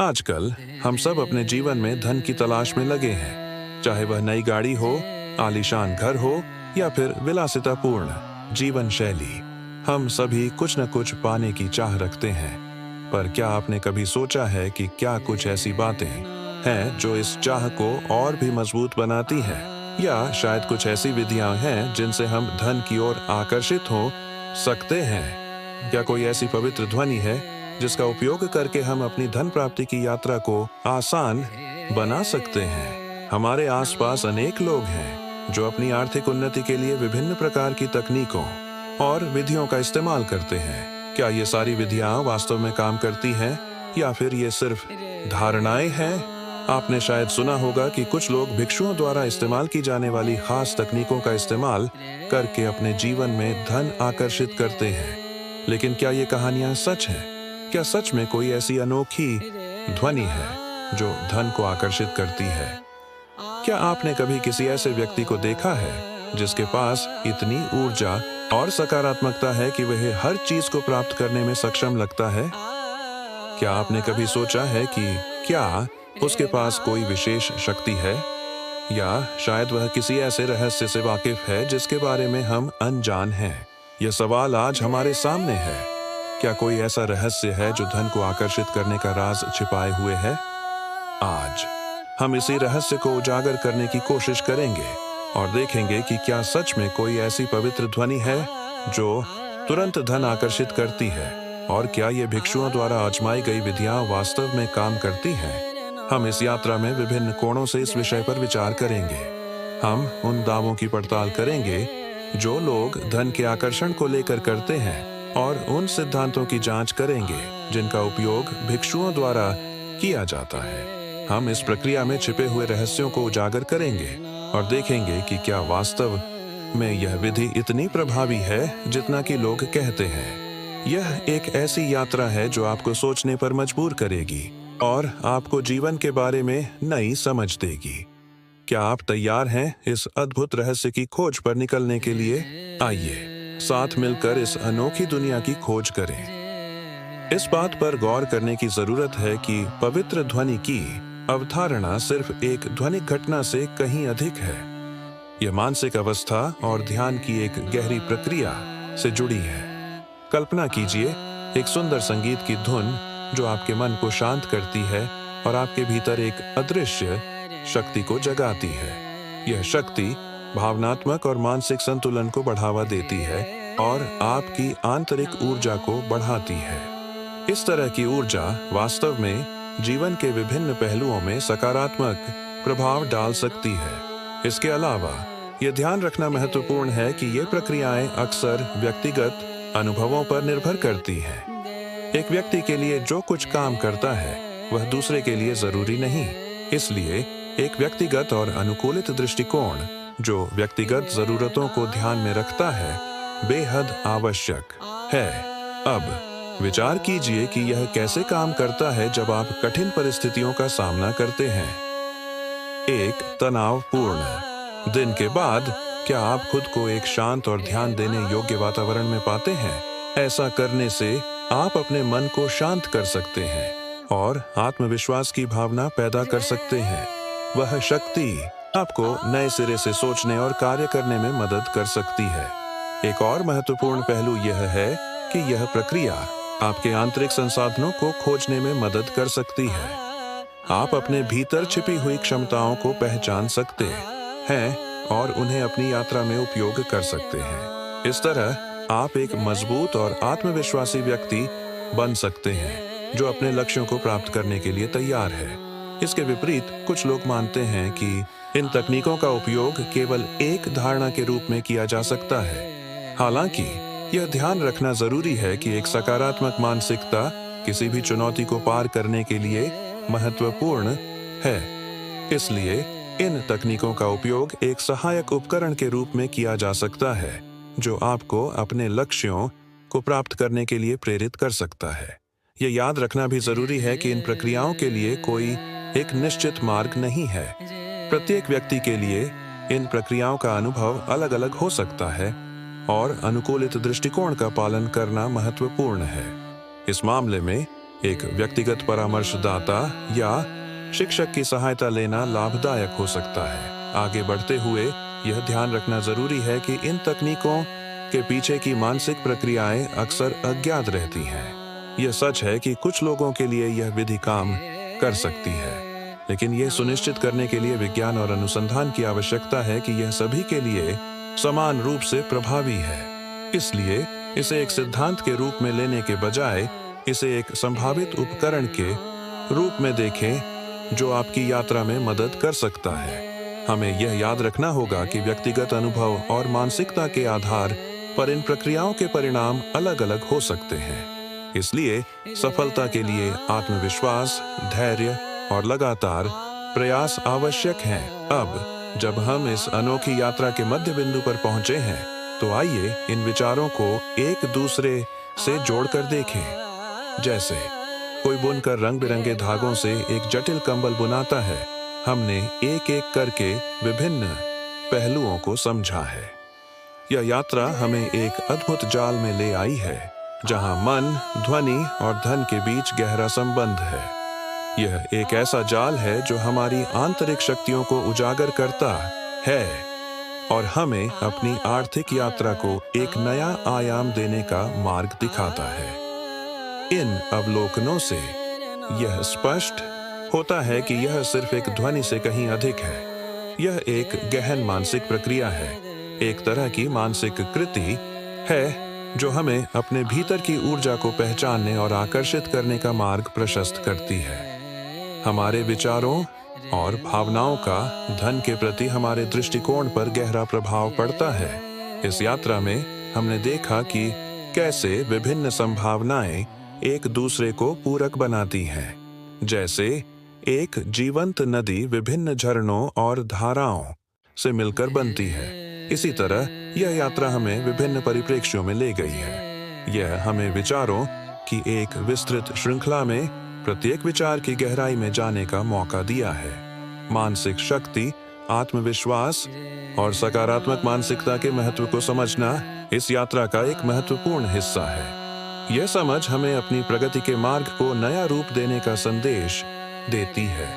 आजकल हम सब अपने जीवन में धन की तलाश में लगे हैं, चाहे वह नई गाड़ी हो, आलीशान घर हो या फिर विलासितापूर्ण जीवन शैली। हम सभी कुछ न कुछ पाने की चाह रखते हैं। पर क्या आपने कभी सोचा है कि क्या कुछ ऐसी बातें हैं जो इस चाह को और भी मजबूत बनाती हैं? या शायद कुछ ऐसी विधियां हैं जिनसे हम धन की ओर आकर्षित हो सकते हैं? क्या कोई ऐसी पवित्र ध्वनि है जिसका उपयोग करके हम अपनी धन प्राप्ति की यात्रा को आसान बना सकते हैं? हमारे आसपास अनेक लोग हैं जो अपनी आर्थिक उन्नति के लिए विभिन्न प्रकार की तकनीकों और विधियों का इस्तेमाल करते हैं। क्या ये सारी विधियां वास्तव में काम करती हैं या फिर ये सिर्फ धारणाएं हैं? आपने शायद सुना होगा कि कुछ लोग भिक्षुओं द्वारा इस्तेमाल की जाने वाली खास तकनीकों का इस्तेमाल करके अपने जीवन में धन आकर्षित करते हैं। लेकिन क्या ये कहानियां सच हैं? क्या सच में कोई ऐसी अनोखी ध्वनि है जो धन को आकर्षित करती है? क्या आपने कभी किसी ऐसे व्यक्ति को देखा है जिसके पास इतनी ऊर्जा और सकारात्मकता है कि वह हर चीज को प्राप्त करने में सक्षम लगता है? क्या आपने कभी सोचा है कि क्या उसके पास कोई विशेष शक्ति है, या शायद वह किसी ऐसे रहस्य से वाकिफ है जिसके बारे में हम अनजान हैं? यह सवाल आज हमारे सामने है। क्या कोई ऐसा रहस्य है जो धन को आकर्षित करने का राज छिपाए हुए है? आज हम इसी रहस्य को उजागर करने की कोशिश करेंगे और देखेंगे कि क्या सच में कोई ऐसी पवित्र ध्वनि है जो तुरंत धन आकर्षित करती है, और क्या ये भिक्षुओं द्वारा आजमाई गई विधियां वास्तव में काम करती हैं? हम इस यात्रा में विभिन्न कोणों से इस विषय पर विचार करेंगे। हम उन दावों की पड़ताल करेंगे जो लोग धन के आकर्षण को लेकर करते हैं, और उन सिद्धांतों की जांच करेंगे जिनका उपयोग भिक्षुओं द्वारा किया जाता है। हम इस प्रक्रिया में छिपे हुए रहस्यों को उजागर करेंगे और देखेंगे कि क्या वास्तव में यह विधि इतनी प्रभावी है जितना कि लोग कहते हैं। यह एक ऐसी यात्रा है जो आपको सोचने पर मजबूर करेगी और आपको जीवन के बारे में नई समझ देगी। क्या आप तैयार हैं इस अद्भुत रहस्य की खोज पर निकलने के लिए? आइए साथ मिलकर इस अनोखी दुनिया की खोज करें। इस बात पर गौर करने की जरूरत है कि पवित्र ध्वनि की अवधारणा सिर्फ एक ध्वनिक घटना से कहीं अधिक है। यह मानसिक अवस्था और ध्यान की एक गहरी प्रक्रिया से जुड़ी है। कल्पना कीजिए एक सुंदर संगीत की धुन जो आपके मन को शांत करती है और आपके भीतर एक अदृश्य शक्ति को जगाती है। यह शक्ति भावनात्मक और मानसिक संतुलन को बढ़ावा देती है और आपकी आंतरिक ऊर्जा को बढ़ाती है। इस तरह की ऊर्जा वास्तव में जीवन के विभिन्न पहलुओं में सकारात्मक प्रभाव डाल सकती है। इसके अलावा यह ध्यान रखना महत्वपूर्ण है कि ये प्रक्रियाएं अक्सर व्यक्तिगत अनुभवों पर निर्भर करती हैं। एक व्यक्ति के लिए जो कुछ काम करता है वह दूसरे के लिए जरूरी नहीं। इसलिए एक व्यक्तिगत और अनुकूलित दृष्टिकोण जो व्यक्तिगत जरूरतों को ध्यान में रखता है बेहद आवश्यक है। अब विचार कीजिए कि यह कैसे काम करता है जब आप कठिन परिस्थितियों का सामना करते हैं। एक तनावपूर्ण दिन के बाद क्या आप खुद को एक शांत और ध्यान देने योग्य वातावरण में पाते हैं? ऐसा करने से आप अपने मन को शांत कर सकते हैं और आत्मविश्वास की भावना पैदा कर सकते हैं। वह शक्ति आपको नए सिरे से सोचने और कार्य करने में मदद कर सकती है। एक और महत्वपूर्ण पहलू यह है कि यह प्रक्रिया आपके आंतरिक संसाधनों को खोजने में मदद कर सकती है। आप अपने भीतर छिपी हुई क्षमताओं को पहचान सकते हैं और उन्हें अपनी यात्रा में उपयोग कर सकते हैं। इस तरह आप एक मजबूत और आत्मविश्वासी व्यक्ति बन सकते हैं जो अपने लक्ष्यों को प्राप्त करने के लिए तैयार है। इसके विपरीत कुछ लोग मानते हैं कि इन तकनीकों का उपयोग केवल एक धारणा के रूप में किया जा सकता है। हालांकि यह ध्यान रखना जरूरी है कि एक सकारात्मक मानसिकता किसी भी चुनौती को पार करने के लिए महत्वपूर्ण है। इसलिए इन तकनीकों का उपयोग एक सहायक उपकरण के रूप में किया जा सकता है जो आपको अपने लक्ष्यों को प्राप्त करने के लिए प्रेरित कर सकता है। यह याद रखना भी जरूरी है कि इन प्रक्रियाओं के लिए कोई एक निश्चित मार्ग नहीं है। प्रत्येक व्यक्ति के लिए इन प्रक्रियाओं का अनुभव अलग अलग हो सकता है और अनुकूलित दृष्टिकोण का पालन करना महत्वपूर्ण है। इस मामले में एक व्यक्तिगत परामर्शदाता या शिक्षक की सहायता लेना लाभदायक हो सकता है। आगे बढ़ते हुए यह ध्यान रखना जरूरी है कि इन तकनीकों के पीछे की मानसिक प्रक्रियाएं अक्सर अज्ञात रहती हैं। यह सच है कि कुछ लोगों के लिए यह विधि काम कर सकती है, लेकिन यह सुनिश्चित करने के लिए विज्ञान और अनुसंधान की आवश्यकता है कि यह सभी के लिए समान रूप से प्रभावी है। इसलिए इसे एक सिद्धांत के रूप में लेने के बजाय इसे एक संभावित उपकरण के रूप में देखें जो आपकी यात्रा में मदद कर सकता है। हमें यह याद रखना होगा कि व्यक्तिगत अनुभव और मानसिकता के आधार पर इन प्रक्रियाओं के परिणाम अलग-अलग हो सकते हैं। इसलिए सफलता के लिए आत्मविश्वास, धैर्य और लगातार प्रयास आवश्यक हैं। अब जब हम इस अनोखी यात्रा के मध्य बिंदु पर पहुंचे हैं, तो आइए इन विचारों को एक दूसरे से जोड़कर देखें। जैसे कोई बुनकर रंग बिरंगे धागों से एक जटिल कंबल बुनाता है, हमने एक एक करके विभिन्न पहलुओं को समझा है। यह यात्रा हमें एक अद्भुत जाल में ले आई है, जहां मन, ध्वनि और धन के बीच गहरा संबंध है। यह एक ऐसा जाल है जो हमारी आंतरिक शक्तियों को उजागर करता है और हमें अपनी आर्थिक यात्रा को एक नया आयाम देने का मार्ग दिखाता है। इन अवलोकनों से यह स्पष्ट होता है कि यह सिर्फ एक ध्वनि से कहीं अधिक है। यह एक गहन मानसिक प्रक्रिया है, एक तरह की मानसिक कृति है जो हमें अपने भीतर की ऊर्जा को पहचानने और आकर्षित करने का मार्ग प्रशस्त करती है। हमारे विचारों और भावनाओं का धन के प्रति हमारे दृष्टिकोण पर गहरा प्रभाव पड़ता है। इस यात्रा में हमने देखा कि कैसे विभिन्न संभावनाएं एक दूसरे को पूरक बनाती हैं। जैसे एक जीवंत नदी विभिन्न झरनों और धाराओं से मिलकर बनती है, इसी तरह यह यात्रा हमें विभिन्न परिप्रेक्ष्यों में ले गई है। यह हमें विचारों की एक विस्तृत श्रृंखला में प्रत्येक विचार की गहराई में जाने का मौका दिया है। मानसिक शक्ति, आत्मविश्वास और सकारात्मक मानसिकता के महत्व को समझना इस यात्रा का एक महत्वपूर्ण हिस्सा है। यह समझ हमें अपनी प्रगति के मार्ग को नया रूप देने का संदेश देती है।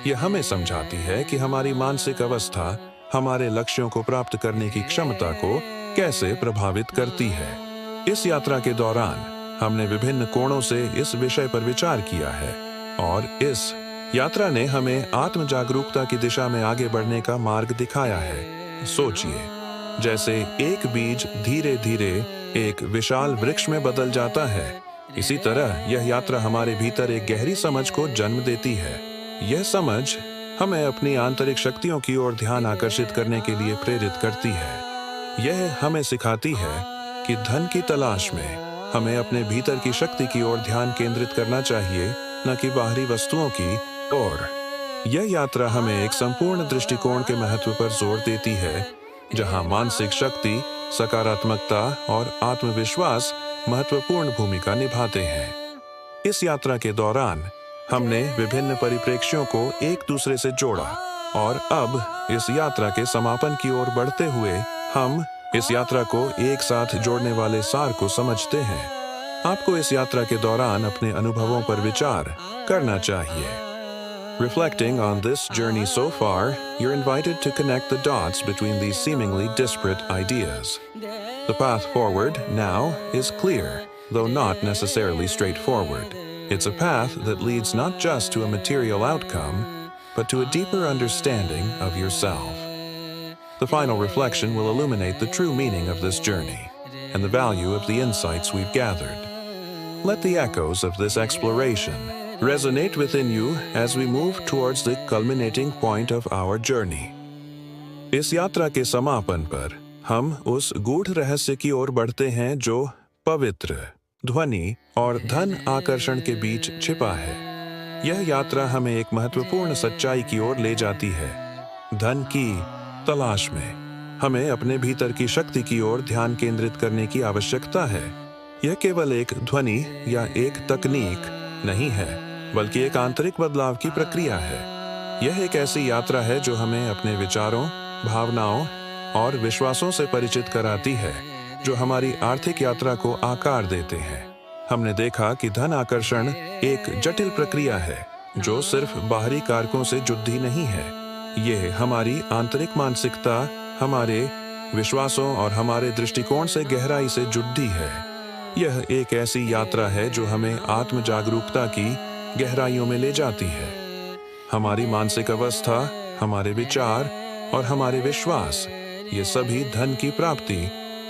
यह हमें समझाती है कि हमारी मानसिक अवस्था हमारे लक्ष्यों को प्राप्त करने की क्षमता को कैसे प्रभावित करती है। इस यात्रा के दौरान हमने विभिन्न कोणों से इस विषय पर विचार किया है और इस यात्रा ने हमें आत्म जागरूकता की दिशा में आगे बढ़ने का मार्ग दिखाया है। सोचिए, जैसे एक बीज धीरे धीरे एक विशाल वृक्ष में बदल जाता है, इसी तरह यह यात्रा हमारे भीतर एक गहरी समझ को जन्म देती है। यह समझ हमें अपनी आंतरिक शक्तियों की ओर ध्यान आकर्षित करने के लिए प्रेरित करती है। यह हमें सिखाती है कि धन की तलाश में हमें अपने भीतर की शक्ति की ओर ध्यान केंद्रित करना चाहिए, न कि बाहरी वस्तुओं की ओर। यह यात्रा हमें एक संपूर्ण दृष्टिकोण के महत्व पर जोर देती है, जहां मानसिक शक्ति, सकारात्मकता और आत्मविश्वास महत्वपूर्ण भूमिका निभाते हैं। इस यात्रा के दौरान हमने विभिन्न परिप्रेक्ष्यों को एक दूसरे से जोड़ा और अब इस यात्रा के समापन की ओर बढ़ते हुए हम इस यात्रा को एक साथ जोड़ने वाले सार को समझते हैं। आपको इस यात्रा के दौरान अपने अनुभवों पर विचार करना चाहिए। Reflecting on this journey so far, you're invited to connect the dots between these seemingly disparate ideas. The path forward now is clear, though not necessarily straightforward. It's a path that leads not just to a material outcome, but to a deeper understanding of yourself. The final reflection will illuminate the true meaning of this journey and the value of the insights we've gathered. Let the echoes of this exploration resonate within you as we move towards the culminating point of our journey. इस यात्रा के समापन पर हम उस गूढ़ रहस्य की ओर बढ़ते हैं जो पवित्र, ध्वनि और धन आकर्षण के बीच छिपा है। यह यात्रा हमें एक महत्वपूर्ण सच्चाई की ओर ले जाती है। धन की तलाश में हमें अपने भीतर की शक्ति की ओर ध्यान केंद्रित करने की आवश्यकता है। यह केवल एक ध्वनि या एक तकनीक नहीं है, बल्कि एक आंतरिक बदलाव की प्रक्रिया है। यह एक ऐसी यात्रा है जो हमें अपने विचारों, भावनाओं और विश्वासों से परिचित कराती है, जो हमारी आर्थिक यात्रा को आकार देते हैं। हमने देखा कि धन आकर्षण एक जटिल प्रक्रिया है जो सिर्फ बाहरी कारकों से जुड़ी नहीं है। ये हमारी आंतरिक मानसिकता, हमारे विश्वासों और हमारे दृष्टिकोण से गहराई से जुड़ी है। यह एक ऐसी यात्रा है जो हमें आत्म जागरूकता की गहराइयों में ले जाती है। हमारी मानसिक अवस्था, हमारे विचार और हमारे विश्वास, ये सभी धन की प्राप्ति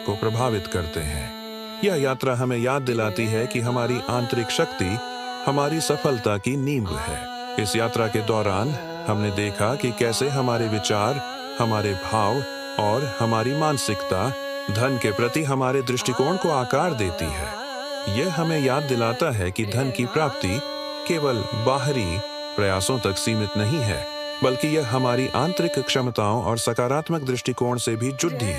को प्रभावित करते हैं। यह यात्रा हमें याद दिलाती है कि हमारी आंतरिक शक्ति हमारी सफलता की नींव है। इस यात्रा के दौरान हमने देखा कि कैसे हमारे विचार, हमारे भाव और हमारी मानसिकता धन के प्रति हमारे दृष्टिकोण को आकार देती है। यह हमें याद दिलाता है कि धन की प्राप्ति केवल बाहरी प्रयासों तक सीमित नहीं है, बल्कि यह हमारी आंतरिक क्षमताओं और सकारात्मक दृष्टिकोण से भी जुड़ी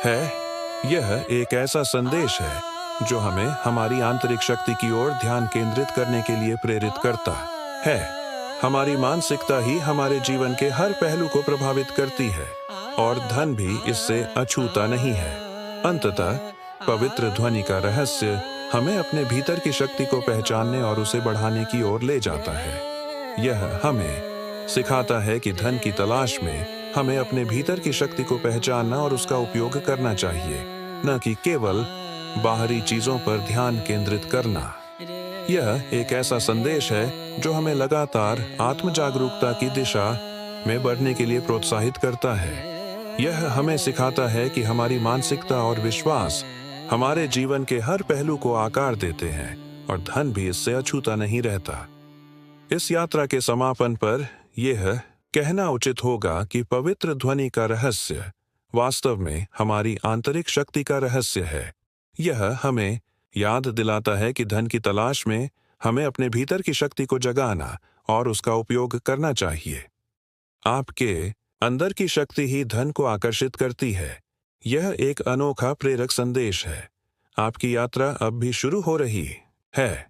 है। यह एक ऐसा संदेश है जो हमें हमारी आंतरिक शक्ति की ओर ध्यान केंद्रित करने के लिए प्रेरित करता है। हमारी मानसिकता ही हमारे जीवन के हर पहलू को प्रभावित करती है और धन भी इससे अछूता नहीं है। अंततः पवित्र ध्वनि का रहस्य हमें अपने भीतर की शक्ति को पहचानने और उसे बढ़ाने की ओर ले जाता है। यह हमें सिखाता है कि धन की तलाश में हमें अपने भीतर की शक्ति को पहचानना और उसका उपयोग करना चाहिए, न कि केवल बाहरी चीजों पर ध्यान केंद्रित करना। यह एक ऐसा संदेश है जो हमें लगातार आत्म जागरूकता की दिशा में बढ़ने के लिए प्रोत्साहित करता है। यह हमें सिखाता है कि हमारी मानसिकता और विश्वास हमारे जीवन के हर पहलू को आकार देते हैं और धन भी इससे अछूता नहीं रहता। इस यात्रा के समापन पर यह कहना उचित होगा कि पवित्र ध्वनि का रहस्य वास्तव में हमारी आंतरिक शक्ति का रहस्य है। यह हमें याद दिलाता है कि धन की तलाश में हमें अपने भीतर की शक्ति को जगाना और उसका उपयोग करना चाहिए। आपके अंदर की शक्ति ही धन को आकर्षित करती है। यह एक अनोखा प्रेरक संदेश है। आपकी यात्रा अब भी शुरू हो रही है।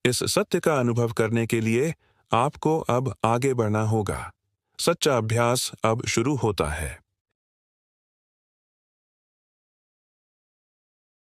इस सत्य का अनुभव करने के लिए आपको अब आगे बढ़ना होगा। सच्चा अभ्यास अब शुरू होता है।